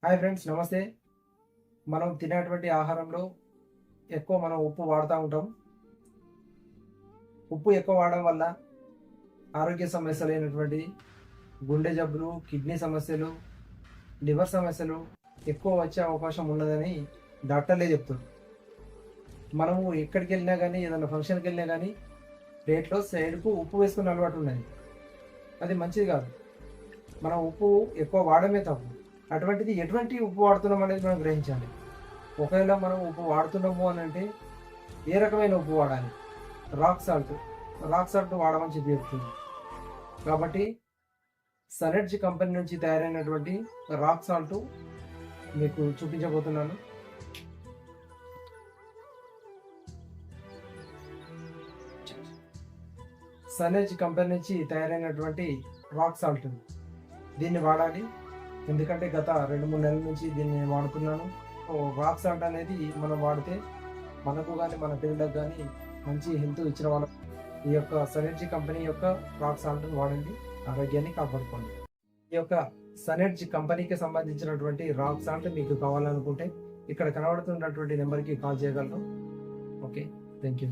Hi friends, నమస్తే. మనం తినేటువంటి ఆహారంలో ఎక్కువ మనం ఉప్పు వాడుతూ ఉంటాం. ఉప్పు ఎక్కువ వాడడం వల్ల ఆరోగ్య సమస్యలు అయినటువంటి గుండె జబ్బులు, కిడ్నీ సమస్యలు, లివర్ సమస్యలు ఎక్కువ వచ్చే అవకాశం ఉన్నదని డాక్టర్లే చెప్తారు. మనము ఎక్కడికి వెళ్ళినా కానీ, ఏదైనా ఫంక్షన్కి వెళ్ళినా కానీ ప్లేట్లో సైడ్కు ఉప్పు వేసుకునే అలవాటు ఉన్నది. అది మంచిది కాదు. మనం ఉప్పు ఎక్కువ వాడమే తప్పు. అటువంటిది ఎటువంటి ఉప్పు వాడుతున్నాం అనేది మనం గ్రహించాలి. ఒకవేళ మనం ఉప్పు వాడుతున్నాము అని అంటే ఏ రకమైన ఉప్పు వాడాలి? Rock salt. రాక్ సాల్ట్ వాడమని చెప్పి చెప్తుంది. కాబట్టి సనెడ్జ్ కంపెనీ నుంచి తయారైనటువంటి రాక్ సాల్ట్ మీకు చూపించబోతున్నాను. సనెడ్జ్ కంపెనీ నుంచి తయారైనటువంటి రాక్ సాల్ట్, దీన్ని వాడాలి. ఎందుకంటే గత 2-3 నెలల నుంచి దీన్ని వాడుతున్నాను. రాక్ సాల్ట్ అనేది మనం వాడితే మనకు కానీ మన పిల్లలకు కానీ మంచి హెల్త్ ఇచ్చిన వాళ్ళం. ఈ యొక్క సనెడ్జ్ కంపెనీ యొక్క రాక్ సాల్ట్ని వాడండి, ఆరోగ్యాన్ని కాపాడుకోండి. ఈ యొక్క సనెడ్జ్ కంపెనీకి సంబంధించినటువంటి రాక్ సాల్ట్ మీకు కావాలనుకుంటే ఇక్కడ కనబడుతున్నటువంటి నెంబర్కి కాల్ చేయగలరు. Okay, thank you.